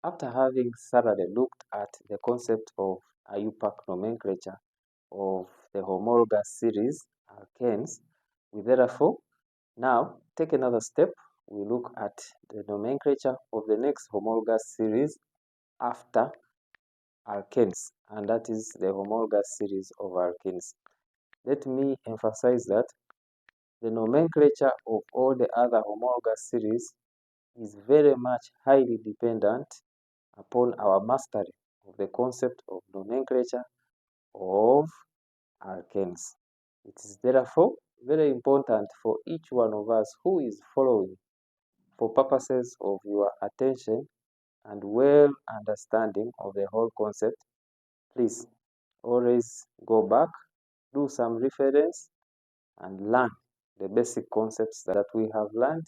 After having thoroughly looked at the concept of Iupac nomenclature of the homologous series alkenes, we therefore now take another step. We look at the nomenclature of the next homologous series after alkenes, and that is the homologous series of alkenes. Let me emphasize that the nomenclature of all the other homologous series is very much highly dependent upon our mastery of the concept of nomenclature of alkenes. It is therefore very important for each one of us who is following, for purposes of your attention and well understanding of the whole concept, please always go back, do some reference, and learn the basic concepts that we have learned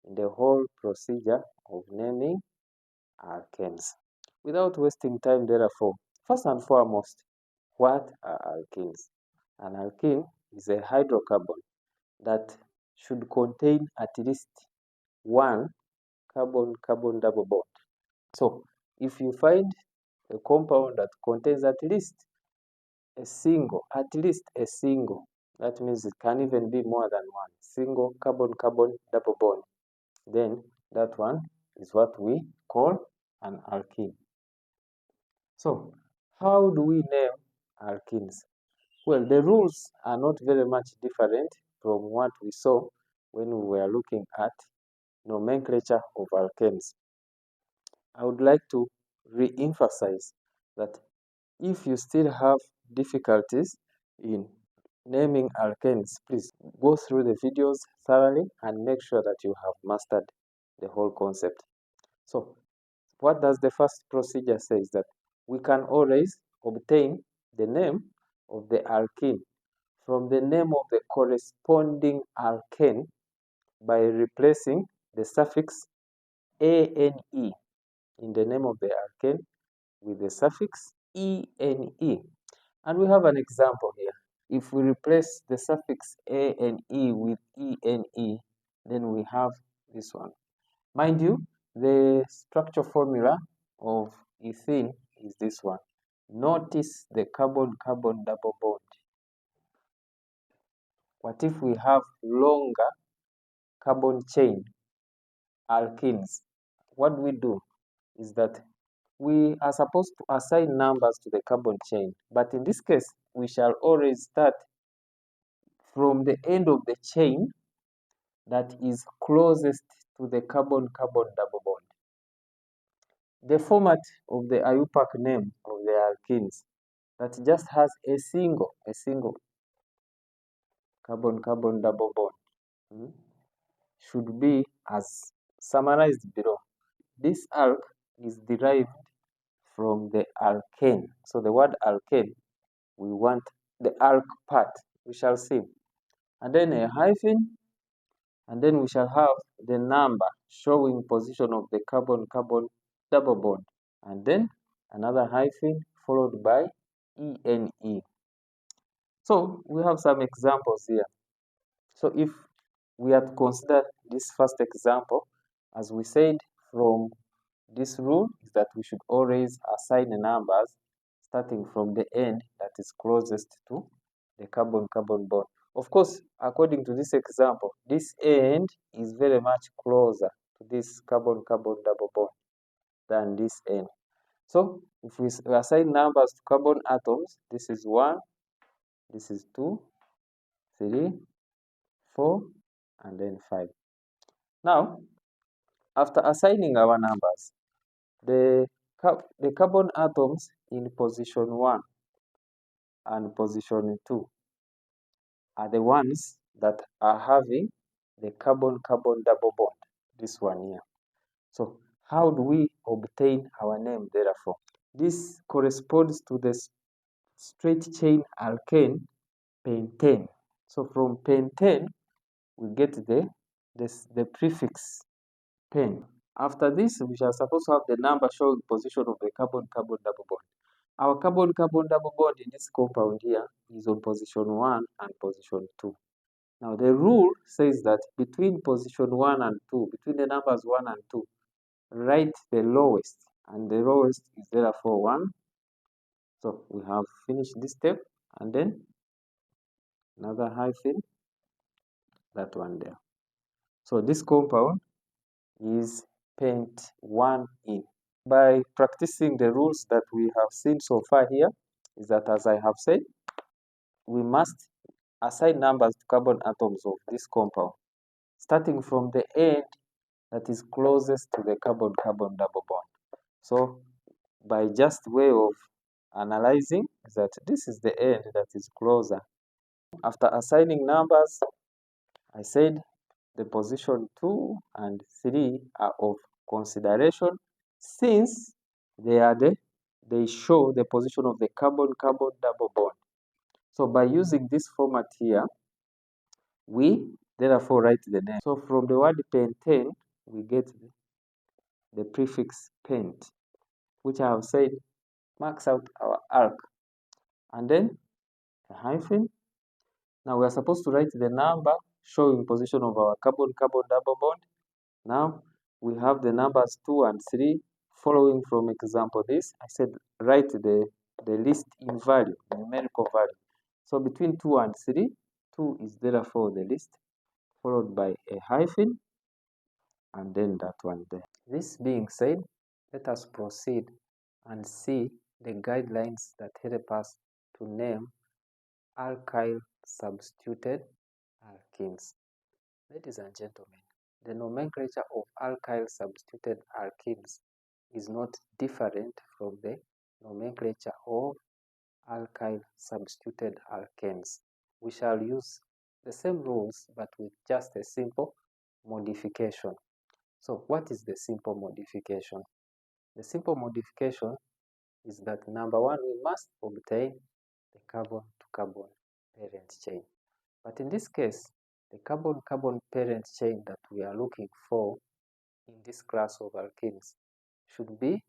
in the whole procedure of naming alkenes. Without wasting time, therefore, first and foremost, what are alkenes? An alkene is a hydrocarbon that should contain at least one carbon-carbon double bond. So, if you find a compound that contains at least a single, that means it can even be more than one single carbon-carbon double bond, then that one is what we call an alkene. So, how do we name alkenes? Well, the rules are not very much different from what we saw when we were looking at nomenclature of alkenes. I would like to re-emphasize that if you still have difficulties in naming alkenes, please go through the videos thoroughly and make sure that you have mastered the whole concept. So, what does the first procedure say is that we can always obtain the name of the alkene from the name of the corresponding alkane by replacing the suffix ane in the name of the alkane with the suffix ene. And we have an example here. If we replace the suffix ane with ene, then we have this one. Mind you, the structure formula of ethene is this one. Notice the carbon-carbon double bond. What if we have longer carbon chain alkenes? What we do is that we are supposed to assign numbers to the carbon chain, but in this case, we shall always start from the end of the chain that is closest to the carbon-carbon double bond. The format of the Iupac name of the alkenes that just has a single carbon-carbon double bond should be as summarized below. This alk is derived from the alkane. So the word alkane, we want the alk part, we shall see. And then a hyphen, and then we shall have the number showing position of the carbon-carbon double bond. And then another hyphen followed by ene. So we have some examples here. So if we are to consider this first example, as we said from this rule, is that we should always assign the numbers starting from the end that is closest to the carbon-carbon bond. Of course, according to this example, this end is very much closer to this carbon-carbon double bond than this end. So if we assign numbers to carbon atoms, this is 1, this is 2, 3, 4, and then 5. Now, after assigning our numbers, the carbon atoms in position 1 and position 2 are the ones that are having the carbon-carbon double bond, this one here. So how do we obtain our name therefore? This corresponds to the straight chain alkane pentane. So from pentane, we get the prefix pen. After this, we shall suppose to have the number showing position of the carbon-carbon double bond. Our carbon-carbon double bond in this compound here is on position 1 and position 2. Now the rule says that between position 1 and 2, between the numbers 1 and 2, write the lowest and the lowest is therefore 1. So we have finished this step, and then another hyphen, that one there. So this compound is pent 1 in. By practicing the rules that we have seen so far here, is that, as I have said, we must assign numbers to carbon atoms of this compound, starting from the end that is closest to the carbon-carbon double bond. So by just way of analyzing, that this is the end that is closer. After assigning numbers, I said the position 2 and 3 are of consideration since they show the position of the carbon-carbon double bond. So by using this format here, we therefore write the name. So from the word pentane, we get the prefix pent, which I have said marks out our arc. And then a hyphen. Now we are supposed to write the number showing position of our carbon-carbon double bond. Now we have the numbers 2 and 3 following from example this. I said write the list in value, numerical value. So between 2 and 3, 2 is therefore the list, followed by a hyphen, and then that one there. This being said, let us proceed and see the guidelines that help us to name alkyl substituted alkenes. Ladies and gentlemen, the nomenclature of alkyl substituted alkenes is not different from the nomenclature of alkyl substituted alkenes. We shall use the same rules but with just a simple modification. So what is the simple modification? The simple modification is that number one, we must obtain the carbon-to-carbon parent chain. But in this case, the carbon-carbon parent chain that we are looking for in this class of alkenes should be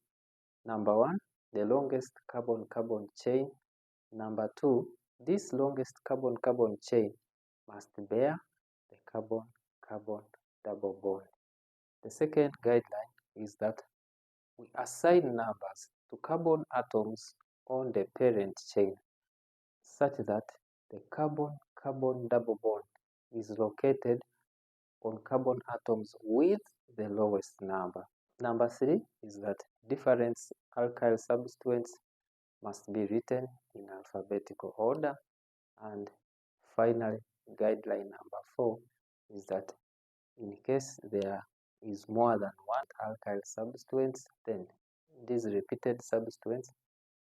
number one, the longest carbon-carbon chain. Number two, this longest carbon-carbon chain must bear the carbon-carbon double bond. The second guideline is that we assign numbers to carbon atoms on the parent chain such that the carbon-carbon double bond is located on carbon atoms with the lowest number. Number three is that different alkyl substituents must be written in alphabetical order. And finally, guideline number 4 is that in case there is more than one alkyl substituents, then these repeated substituents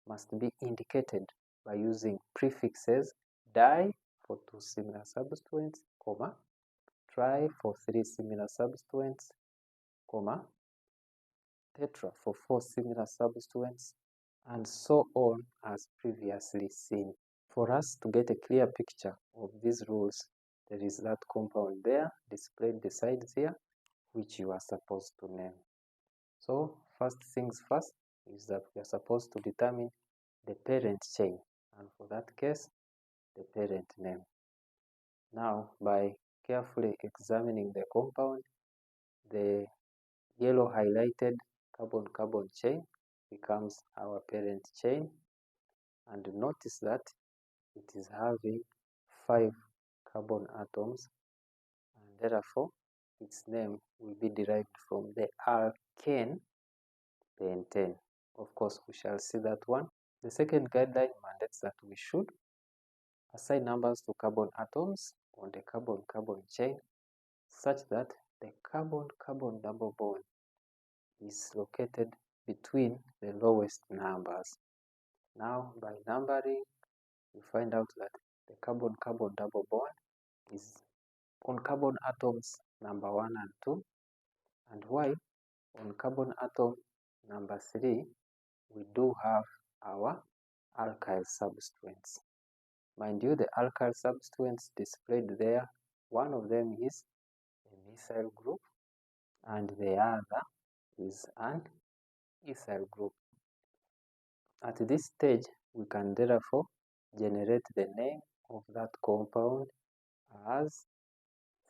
must be indicated by using prefixes di for 2 similar substituents, comma, tri for 3 similar substituents, comma, tetra for 4 similar substituents, and so on as previously seen. For us to get a clear picture of these rules, there is that compound there displayed beside here, which you are supposed to name. So first things first is that we are supposed to determine the parent chain, and for that case, the parent name. Now, by carefully examining the compound, the yellow highlighted carbon-carbon chain becomes our parent chain, and notice that it is having 5 carbon atoms, and therefore its name will be derived from the alkane pentane. Of course, we shall see that one. The second guideline mandates that we should assign numbers to carbon atoms on the carbon-carbon chain such that the carbon-carbon double bond is located between the lowest numbers. Now, by numbering, we find out that the carbon-carbon double bond is on carbon atoms number 1 and 2, and while on carbon atom number 3, we do have our alkyl substituents. Mind you, the alkyl substituents displayed there, one of them is a methyl group, and the other is an ethyl group. At this stage, we can therefore generate the name of that compound as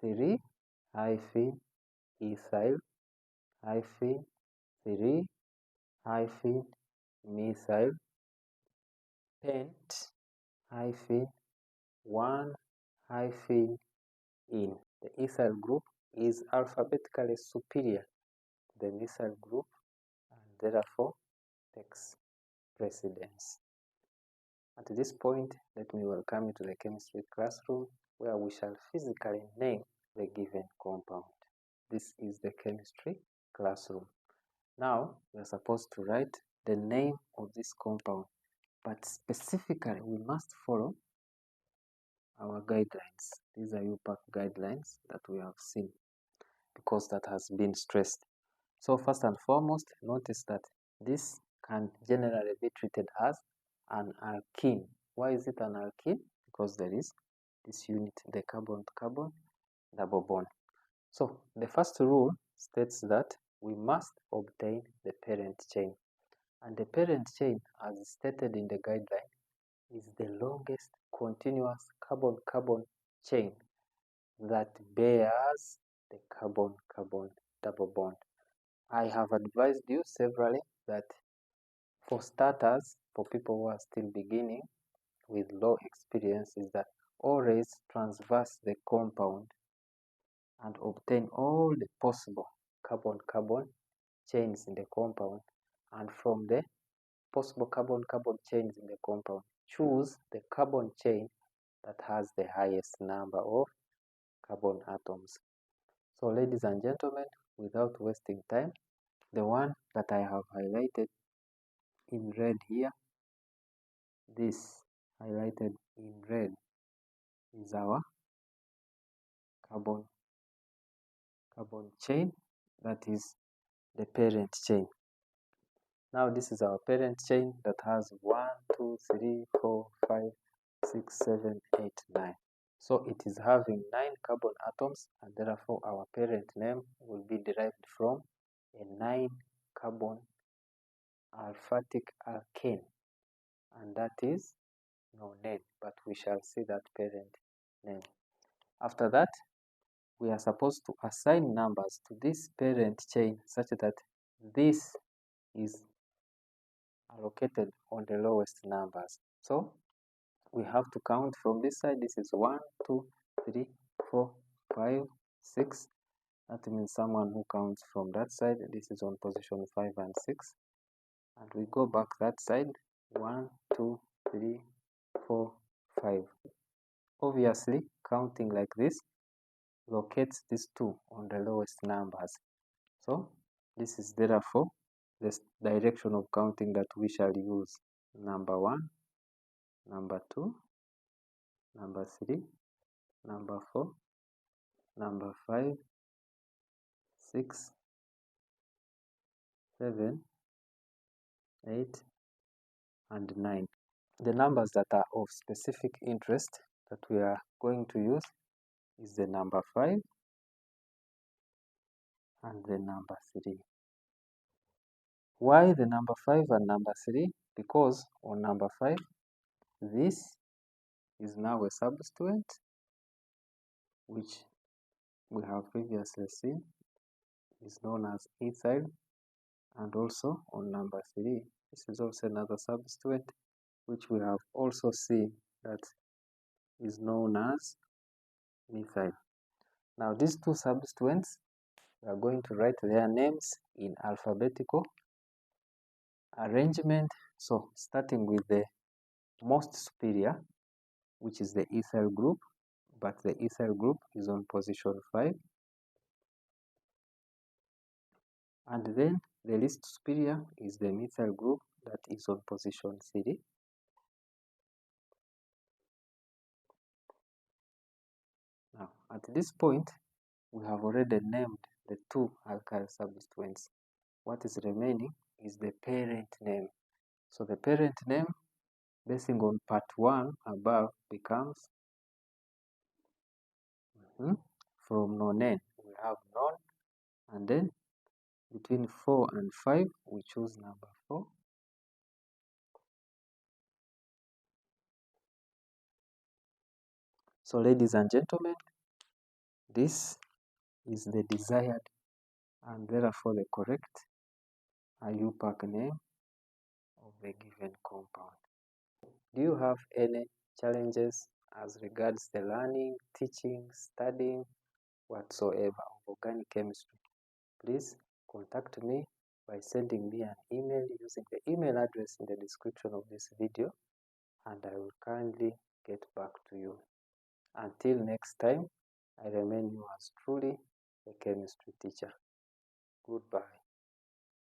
3-ethyl 3 hyphen methyl pent hyphen 1 hyphen in. The ethyl group is alphabetically superior to the methyl group and therefore takes precedence. At this point, let me welcome you to the chemistry classroom where we shall physically name the given compound. This is the chemistry classroom. Now, we are supposed to write the name of this compound, but specifically we must follow our guidelines. These are Iupac guidelines that we have seen because that has been stressed. So first and foremost, notice that this can generally be treated as an alkene. Why is it an alkene? Because there is this unit, the carbon-carbon double bond. So the first rule states that we must obtain the parent chain. And the parent chain, as stated in the guideline, is the longest continuous carbon-carbon chain that bears the carbon-carbon double bond. I have advised you severally that for starters, for people who are still beginning with low experience, is that always transverse the compound and obtain all the possible carbon-carbon chains in the compound, and from the possible carbon-carbon chains in the compound, choose the carbon chain that has the highest number of carbon atoms. So ladies and gentlemen, without wasting time, the one that I have highlighted in red here, this highlighted in red is our carbon chain, that is the parent chain. Now this is our parent chain that has 1, 2, 3, 4, 5, 6, 7, 8, 9. So it is having 9 carbon atoms, and therefore our parent name will be derived from a 9 carbon aliphatic alkane, and that is nonane, but we shall see that parent name. After that, we are supposed to assign numbers to this parent chain such that this is allocated on the lowest numbers. So we have to count from this side. This is 1, 2, 3, 4, 5, 6. That means someone who counts from that side, this is on position 5 and 6. And we go back that side, 1, 2, 3, 4, 5. Obviously, counting like this locates these two on the lowest numbers. So this is therefore the direction of counting that we shall use. Number 1, number 2, number 3, number 4, number 5, 6, 7, 8, and 9. The numbers that are of specific interest that we are going to use is the number 5 and the number 3. Why the number 5 and number 3? Because on number 5, this is now a substituent, which we have previously seen is known as ethyl, and also on number 3, this is also another substituent, which we have also seen that is known as methyl. Now these two substituents, we are going to write their names in alphabetical arrangement. So starting with the most superior, which is the ethyl group, but the ethyl group is on position 5. And then the least superior is the methyl group that is on position 3. Now at this point, we have already named the two alkyl substituents. What is remaining is the parent name. So the parent name, basing on part 1 above, becomes from nonane, we have non, and then between 4 and 5, we choose number 4. So ladies and gentlemen, this is the desired and therefore the correct a Iupac name of a given compound. Do you have any challenges as regards the learning, teaching, studying, whatsoever of organic chemistry? Please contact me by sending me an email using the email address in the description of this video, and I will kindly get back to you. Until next time, I remain yours truly, a chemistry teacher. Goodbye.